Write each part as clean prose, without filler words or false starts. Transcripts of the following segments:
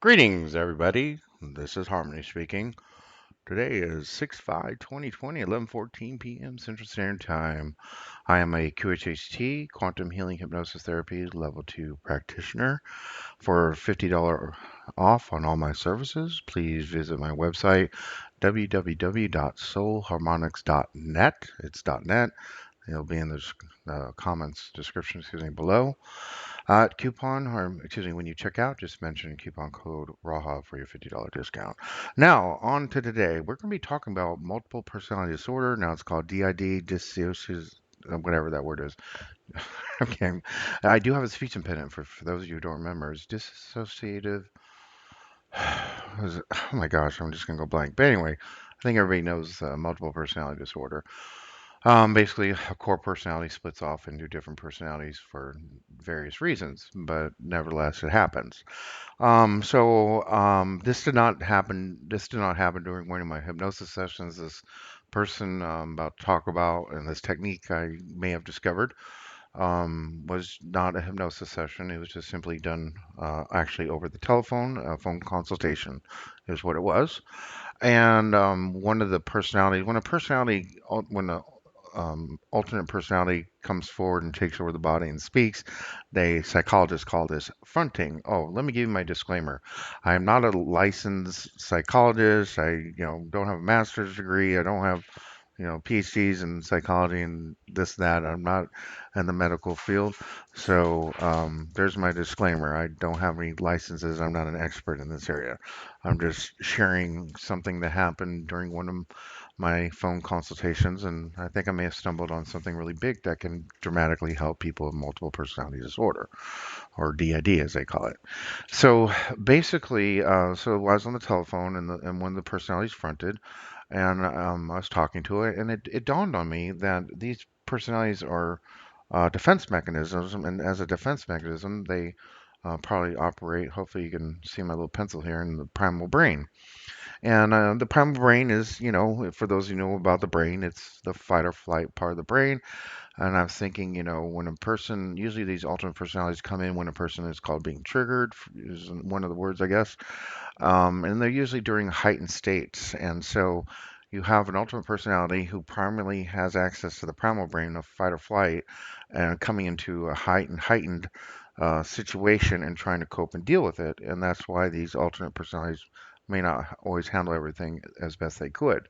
Greetings, everybody. This is Harmony speaking. Today is 6/5/2020, 11:14 p.m. Central Standard Time. I am a QHHT, Quantum Healing Hypnosis Therapy Level 2 practitioner. For $50 off on all my services, please visit my website, www.soulharmonics.net. It's .net. It'll be in the comments description, below. Coupon, or excuse me, when you check out, just mention coupon code RAHA for your $50 discount. Now, on to today. We're going to be talking about multiple personality disorder. Now it's called DID, dissociative, whatever that word is. Okay. I do have a speech impediment for those of you who don't remember. It's dissociative. Oh my gosh, I'm just going to go blank. But anyway, I think everybody knows multiple personality disorder. Basically, a core personality splits off into different personalities for various reasons, but nevertheless, it happens. This did not happen. This did not happen during one of my hypnosis sessions. This person about to talk about and this technique I may have discovered was not a hypnosis session. It was just simply done actually over the telephone. A phone consultation is what it was. And when a alternate personality comes forward and takes over the body and speaks, psychologists call this fronting. Oh, let me give you my disclaimer. I am not a licensed psychologist. Don't have a master's degree. I don't have, PhDs in psychology and this, that. I'm not in the medical field. So there's my disclaimer. I don't have any licenses. I'm not an expert in this area. I'm just sharing something that happened during one of my phone consultations, and I think I may have stumbled on something really big that can dramatically help people with multiple personality disorder, or DID as they call it. So basically, so I was on the telephone, and one of the personalities fronted, and I was talking to it, and it dawned on me that these personalities are defense mechanisms, and as a defense mechanism, they probably operate. Hopefully, you can see my little pencil here in the primal brain. And the primal brain is, for those who know about the brain, it's the fight or flight part of the brain. And I'm thinking, when a person, usually these alternate personalities come in when a person is called being triggered, is one of the words, I guess. And they're usually during heightened states. And so you have an alternate personality who primarily has access to the primal brain of fight or flight and coming into a heightened situation and trying to cope and deal with it. And that's why these alternate personalities may not always handle everything as best they could.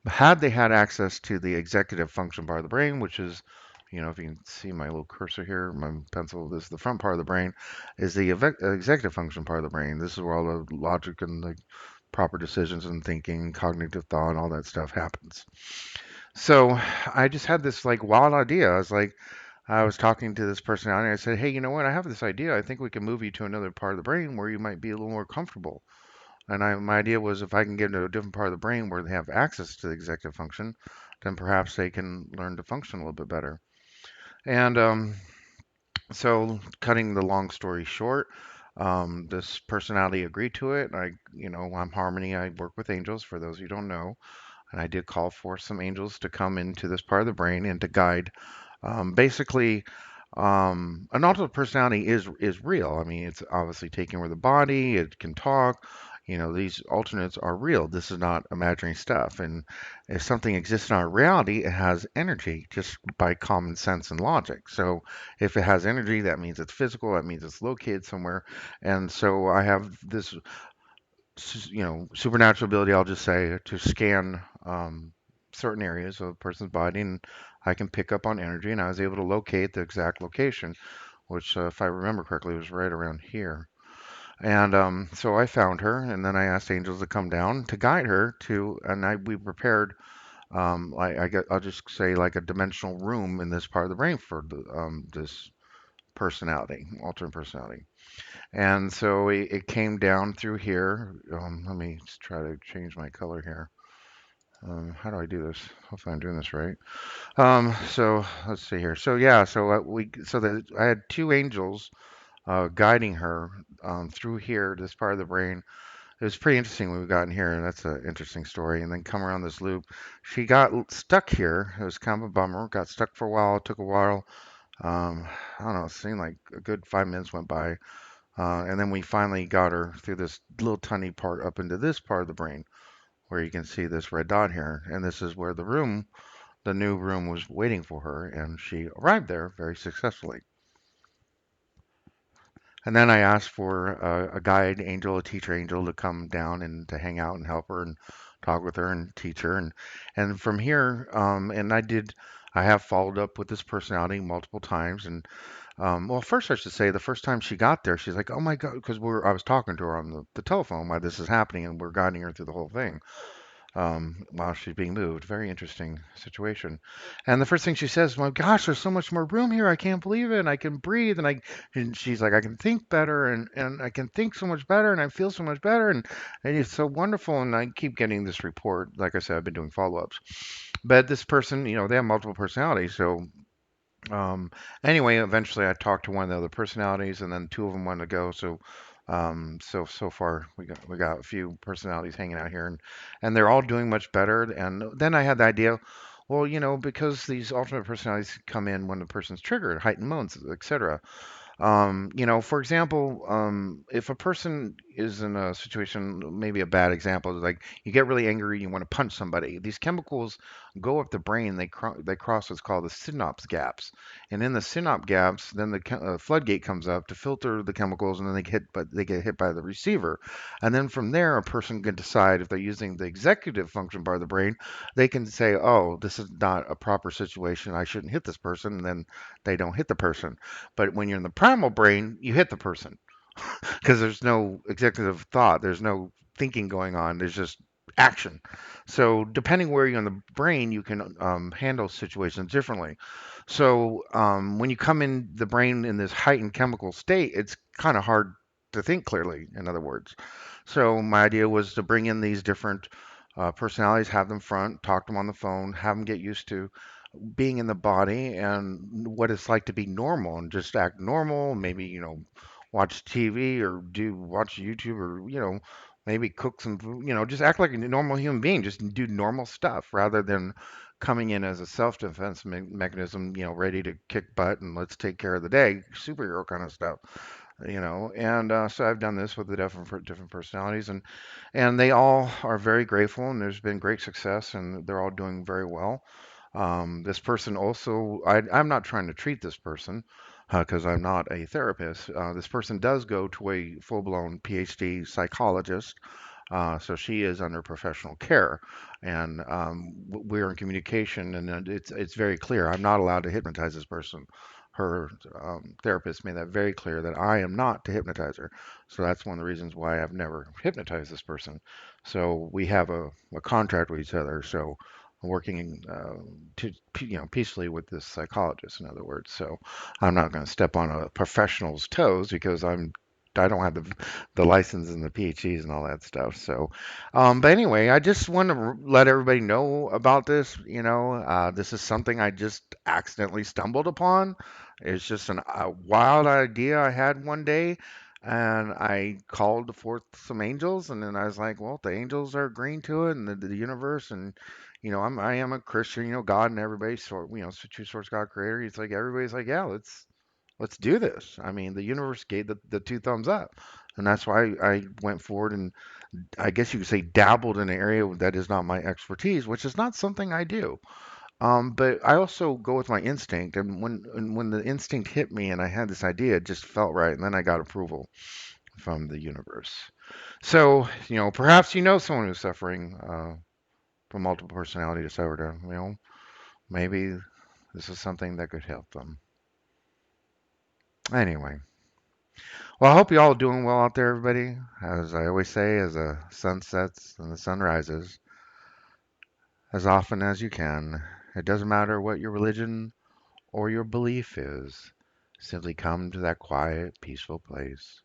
Had they had access to the executive function part of the brain, which is, if you can see my little cursor here, my pencil, this is the front part of the brain, is the executive function part of the brain. This is where all the logic and the proper decisions and thinking, cognitive thought, and all that stuff happens. So I just had this like wild idea. I was talking to this personality. I said, hey, you know what? I have this idea. I think we can move you to another part of the brain where you might be a little more comfortable. And my idea was if I can get into a different part of the brain where they have access to the executive function, then perhaps they can learn to function a little bit better. And so, cutting the long story short, this personality agreed to it. I'm Harmony. I work with angels, for those who don't know. And I did call for some angels to come into this part of the brain and to guide. Basically, an alternate personality is real. I mean, it's obviously taking over the body. It can talk. These alternates are real. This is not imaginary stuff. And if something exists in our reality, it has energy just by common sense and logic. So if it has energy, that means it's physical. That means it's located somewhere. And so I have this, supernatural ability, I'll just say, to scan certain areas of a person's body, and I can pick up on energy, and I was able to locate the exact location, which, if I remember correctly, was right around here. And so I found her, and then I asked angels to come down to guide her to, and we prepared, I'll just say like a dimensional room in this part of the brain for this personality, alternate personality. And so it came down through here. Let me just try to change my color here. How do I do this? Hopefully I'm doing this right. So let's see here. So yeah, I had two angels guiding her through here, this part of the brain. It was pretty interesting when we got in here, and that's an interesting story. And then come around this loop, she got stuck here. It was kind of a bummer. Got stuck for a while. It took a while. I don't know. It seemed like a good 5 minutes went by. And then we finally got her through this little tiny part up into this part of the brain where you can see this red dot here. And this is where the new room was waiting for her, and she arrived there very successfully. And then I asked for a guide angel, a teacher angel, to come down and to hang out and help her and talk with her and teach her. And from here, and I have followed up with this personality multiple times. And well, first I should say the first time she got there, she's like, "Oh my God," because I was talking to her on the telephone while this is happening, and we're guiding her through the whole thing while she's being moved. Very interesting situation. And the first thing she says, "My gosh, there's so much more room here. I can't believe it. And I can breathe." And she's like, "I can think better, and I can think so much better, and I feel so much better, and it's so wonderful." And I keep getting this report. Like I said, I've been doing follow-ups. But this person, they have multiple personalities, so um, anyway, eventually I talked to one of the other personalities, and then two of them wanted to go. So far we got a few personalities hanging out here, and they're all doing much better. And then I had the idea, well, because these alternate personalities come in when the person's triggered, heightened modes, etc. For example, if a person is in a situation, maybe a bad example, is like you get really angry, you want to punch somebody. These chemicals go up the brain, they cross what's called the synapse gaps, and in the synapse gaps, then the floodgate comes up to filter the chemicals, and then they get hit by the receiver, and then from there, a person can decide if they're using the executive function part of the brain, they can say, oh, this is not a proper situation, I shouldn't hit this person, and then they don't hit the person. But when you're in the primal brain, you hit the person because there's no executive thought, there's no thinking going on, there's just action. So depending where you're in the brain, you can handle situations differently. So when you come in the brain in this heightened chemical state, it's kind of hard to think clearly, in other words. So my idea was to bring in these different personalities, have them front, talk to them on the phone, have them get used to being in the body and what it's like to be normal and just act normal. Maybe, watch TV or watch YouTube or, maybe cook some food, just act like a normal human being, just do normal stuff rather than coming in as a self-defense mechanism, ready to kick butt and let's take care of the day, superhero kind of stuff. And so I've done this with the different personalities, and they all are very grateful, and there's been great success, and they're all doing very well. This person also, I'm not trying to treat this person because I'm not a therapist. This person does go to a full-blown PhD psychologist, so she is under professional care, and we're in communication, and it's very clear. I'm not allowed to hypnotize this person. Her therapist made that very clear that I am not to hypnotize her. So that's one of the reasons why I've never hypnotized this person. So we have a contract with each other. So working peacefully with this psychologist, in other words. So I'm not going to step on a professional's toes because I don't have the license and the PhDs and all that stuff. So, but anyway, I just want to let everybody know about this. This is something I just accidentally stumbled upon. It's just a wild idea I had one day, and I called forth some angels, and then I was like, well, the angels are agreeing to it, and the universe, and I am a Christian, God and everybody, so true source God creator. It's like everybody's like, yeah, let's do this. I mean, the universe gave the two thumbs up, and that's why I went forward and I guess you could say dabbled in an area that is not my expertise, which is not something I do. But I also go with my instinct, and when the instinct hit me and I had this idea, it just felt right, and then I got approval from the universe. So, perhaps someone who's suffering from multiple personality disorder. Maybe this is something that could help them. Anyway, well, I hope you all are doing well out there, everybody. As I always say, as the sun sets and the sun rises, as often as you can. It doesn't matter what your religion or your belief is. Simply come to that quiet, peaceful place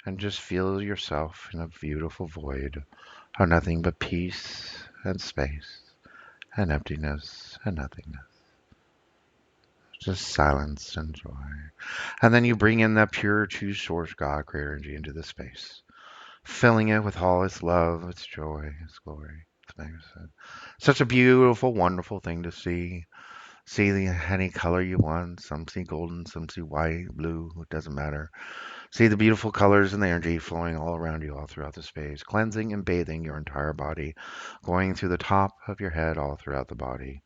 and just feel yourself in a beautiful void of nothing but peace and space and emptiness and nothingness. Just silence and joy. And then you bring in that pure, true source God, creator energy into the space, filling it with all its love, its joy, its glory, its magnificence. Such a beautiful, wonderful thing to see. See any color you want. Some see golden, some see white, blue, it doesn't matter. See the beautiful colors and the energy flowing all around you, all throughout the space, cleansing and bathing your entire body, going through the top of your head, all throughout the body,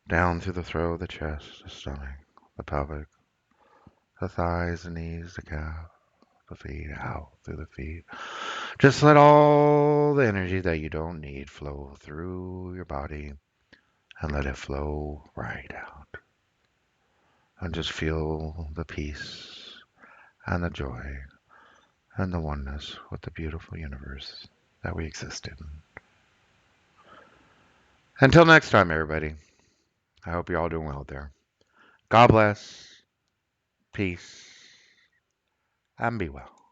down through the throat, the chest, the stomach, the pelvic, the thighs, the knees, the calf, the feet, out through the feet. Just let all the energy that you don't need flow through your body and let it flow right out. And just feel the peace and the joy and the oneness with the beautiful universe that we exist in. Until next time, everybody, I hope you're all doing well out there. God bless, peace, and be well.